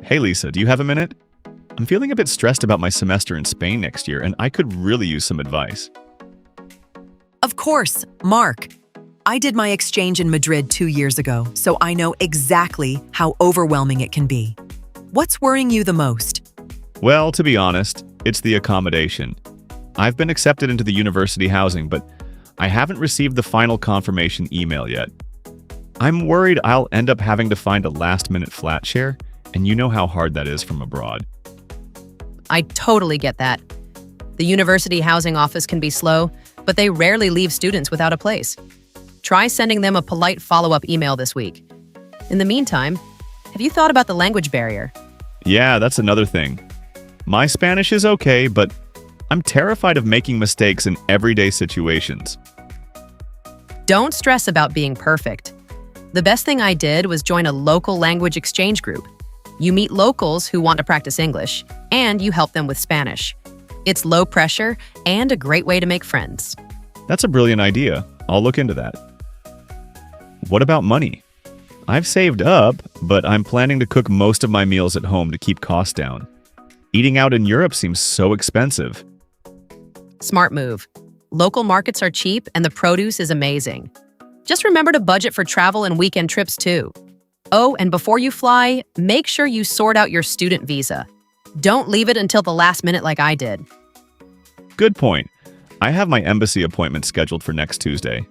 Hey Lisa, do you have a minute? I'm feeling a bit stressed about my semester in Spain next year, and I could really use some advice. Of course, Mark. I did my exchange in Madrid 2 years ago, so I know exactly how overwhelming it can be. What's worrying you the most? Well, to be honest, it's the accommodation. I've been accepted into the university housing, but I haven't received the final confirmation email yet. I'm worried I'll end up having to find a last-minute flat share, and you know how hard that is from abroad. I totally get that. The university housing office can be slow, but they rarely leave students without a place. Try sending them a polite follow-up email this week. In the meantime, have you thought about the language barrier? Yeah, that's another thing. My Spanish is okay, but I'm terrified of making mistakes in everyday situations. Don't stress about being perfect. The best thing I did was join a local language exchange group. You meet locals who want to practice English, and you help them with Spanish. It's low pressure and a great way to make friends. That's a brilliant idea. I'll look into that. What about money? I've saved up, but I'm planning to cook most of my meals at home to keep costs down. Eating out in Europe seems so expensive. Smart move. Local markets are cheap and the produce is amazing. Just remember to budget for travel and weekend trips too. Oh, and before you fly, make sure you sort out your student visa. Don't leave it until the last minute like I did. Good point. I have my embassy appointment scheduled for next Tuesday.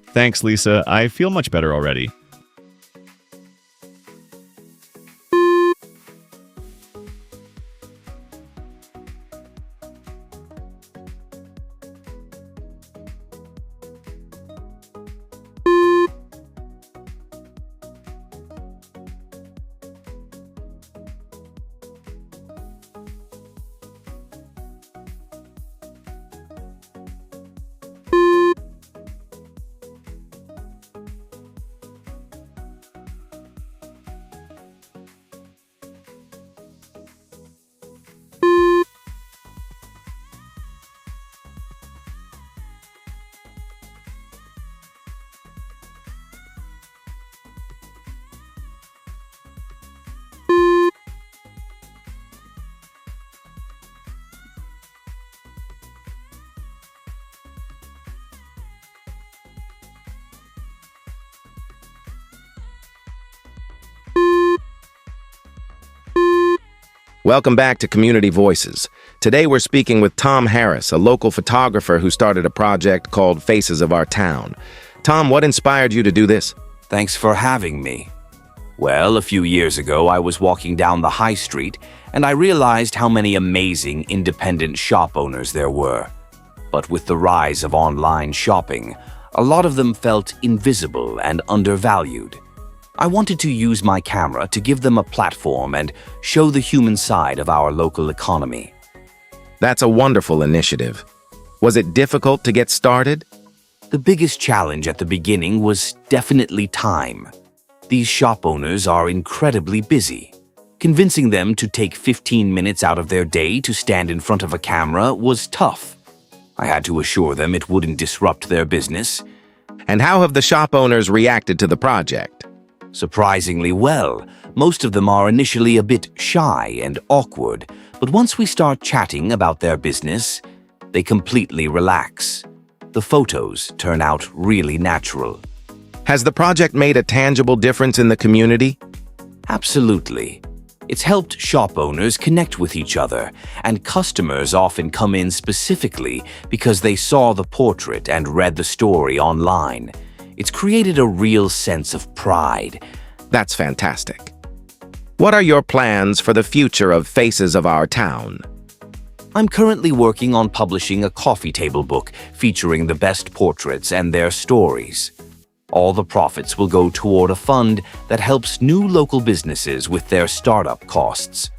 Thanks, Lisa. I feel much better already. Welcome back to Community Voices. Today we're speaking with Tom Harris, a local photographer who started a project called Faces of Our Town. Tom, what inspired you to do this? Thanks for having me. Well, a few years ago, I was walking down the high street and I realized how many amazing independent shop owners there were. But with the rise of online shopping, a lot of them felt invisible and undervalued. I wanted to use my camera to give them a platform and show the human side of our local economy. That's a wonderful initiative. Was it difficult to get started? The biggest challenge at the beginning was definitely time. These shop owners are incredibly busy. Convincing them to take 15 minutes out of their day to stand in front of a camera was tough. I had to assure them it wouldn't disrupt their business. And how have the shop owners reacted to the project? Surprisingly well. Most of them are initially a bit shy and awkward, but once we start chatting about their business, they completely relax. The photos turn out really natural. Has the project made a tangible difference in the community? Absolutely. It's helped shop owners connect with each other, and customers often come in specifically because they saw the portrait and read the story online. It's created a real sense of pride. That's fantastic. What are your plans for the future of Faces of Our Town? I'm currently working on publishing a coffee table book featuring the best portraits and their stories. All the profits will go toward a fund that helps new local businesses with their startup costs.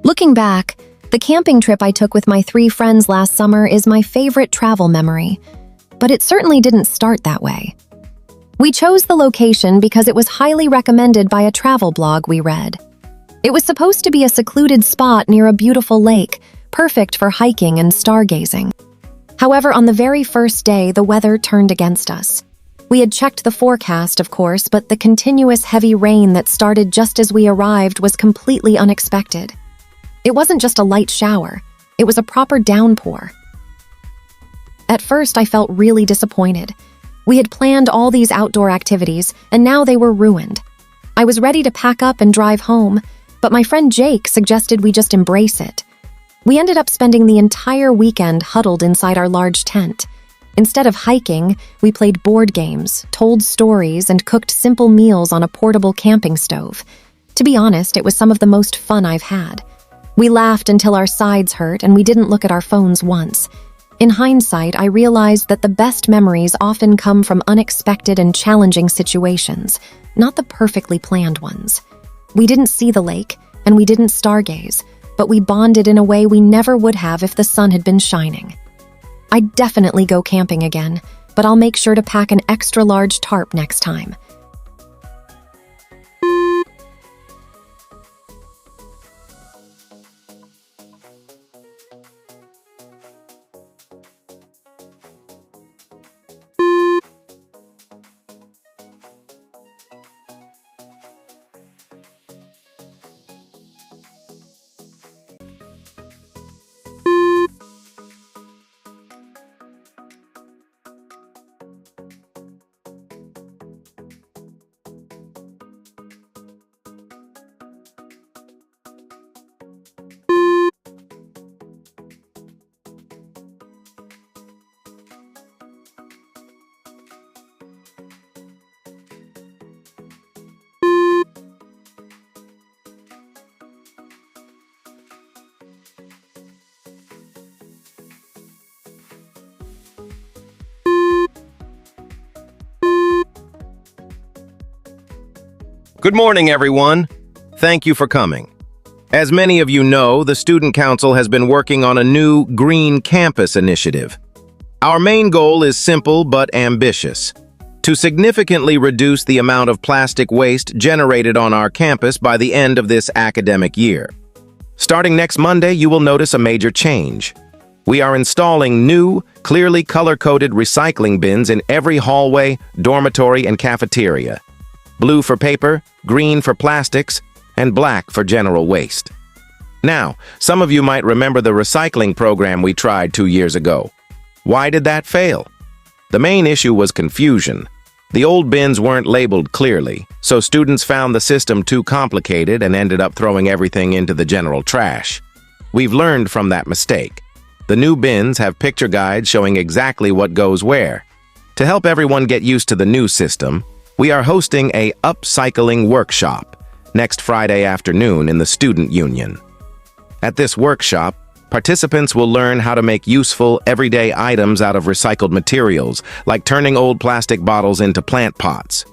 Looking back, the camping trip I took with my 3 friends last summer is my favorite travel memory, but it certainly didn't start that way. We chose the location because it was highly recommended by a travel blog we read. It was supposed to be a secluded spot near a beautiful lake, perfect for hiking and stargazing. However, on the very first day, the weather turned against us. We had checked the forecast, of course, but the continuous heavy rain that started just as we arrived was completely unexpected. It wasn't just a light shower, it was a proper downpour. At first, I felt really disappointed. We had planned all these outdoor activities, and now they were ruined. I was ready to pack up and drive home, but my friend Jake suggested we just embrace it. We ended up spending the entire weekend huddled inside our large tent. Instead of hiking, we played board games, told stories, and cooked simple meals on a portable camping stove. To be honest, it was some of the most fun I've had. We laughed until our sides hurt, and we didn't look at our phones once. In hindsight, I realized that the best memories often come from unexpected and challenging situations, not the perfectly planned ones. We didn't see the lake, and we didn't stargaze, but we bonded in a way we never would have if the sun had been shining. I'd definitely go camping again, but I'll make sure to pack an extra large tarp next time. Good morning, everyone. Thank you for coming. As many of you know, the Student Council has been working on a new Green Campus initiative. Our main goal is simple but ambitious: to significantly reduce the amount of plastic waste generated on our campus by the end of this academic year. Starting next Monday, you will notice a major change. We are installing new, clearly color-coded recycling bins in every hallway, dormitory, and cafeteria. Blue for paper, green for plastics, and black for general waste. Now, some of you might remember the recycling program we tried 2 years ago. Why did that fail? The main issue was confusion. The old bins weren't labeled clearly, so students found the system too complicated and ended up throwing everything into the general trash. We've learned from that mistake. The new bins have picture guides showing exactly what goes where. To help everyone get used to the new system, we are hosting a upcycling workshop next Friday afternoon in the Student Union. At this workshop, participants will learn how to make useful, everyday items out of recycled materials, like turning old plastic bottles into plant pots.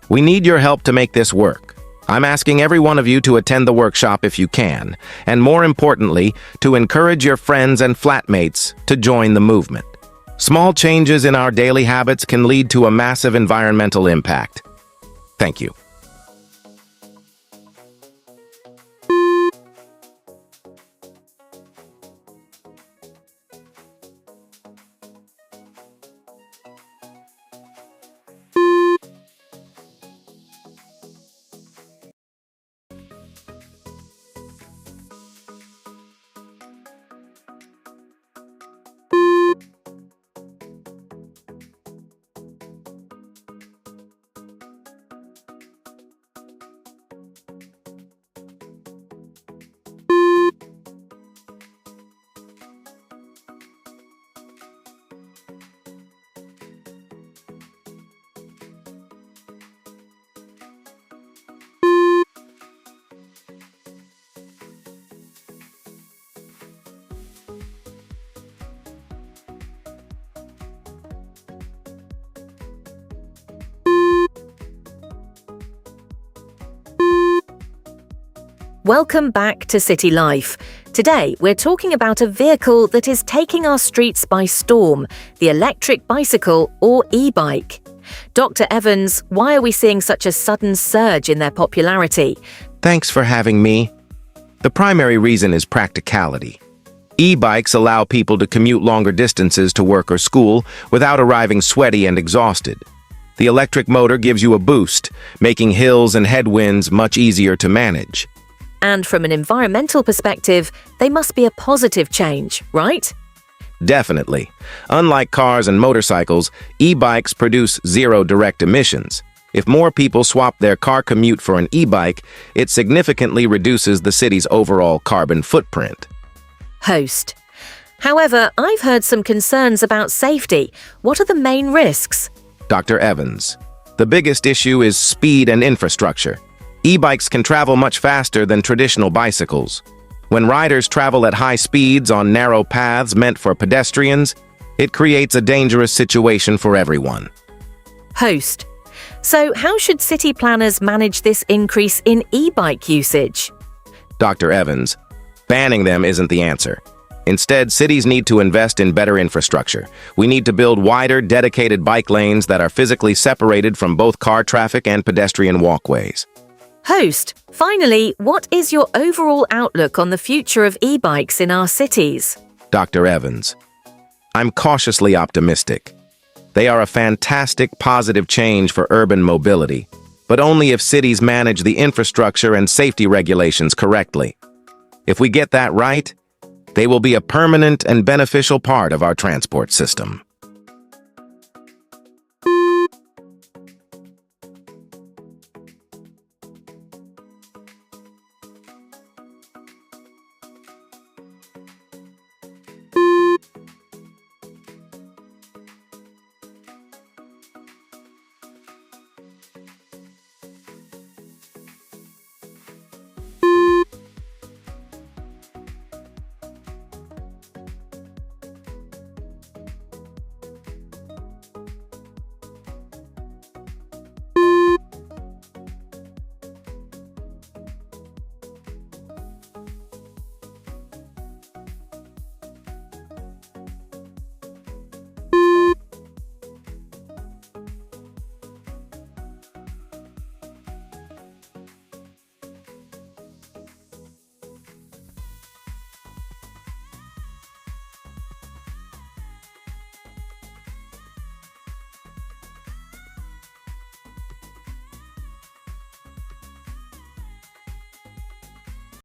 We need your help to make this work. I'm asking every one of you to attend the workshop if you can, and more importantly, to encourage your friends and flatmates to join the movement. Small changes in our daily habits can lead to a massive environmental impact. Thank you. Welcome back to City Life, Today, we're talking about a vehicle that is taking our streets by storm, the electric bicycle or e-bike. Dr. Evans, why are we seeing such a sudden surge in their popularity? Thanks for having me. The primary reason is practicality. E-bikes allow people to commute longer distances to work or school without arriving sweaty and exhausted. The electric motor gives you a boost, making hills and headwinds much easier to manage. And from an environmental perspective, they must be a positive change, right? Definitely. Unlike cars and motorcycles, e-bikes produce zero direct emissions. If more people swap their car commute for an e-bike, it significantly reduces the city's overall carbon footprint. Host. However, I've heard some concerns about safety. What are the main risks? Dr. Evans. The biggest issue is speed and infrastructure. E-bikes can travel much faster than traditional bicycles. When riders travel at high speeds on narrow paths meant for pedestrians, it creates a dangerous situation for everyone. Host. So how should city planners manage this increase in e-bike usage? Dr. Evans. Banning them isn't the answer. Instead, cities need to invest in better infrastructure. We need to build wider, dedicated bike lanes that are physically separated from both car traffic and pedestrian walkways. Host, finally, what is your overall outlook on the future of e-bikes in our cities? Dr. Evans. I'm cautiously optimistic. They are a fantastic, positive change for urban mobility, but only if cities manage the infrastructure and safety regulations correctly. If we get that right, they will be a permanent and beneficial part of our transport system.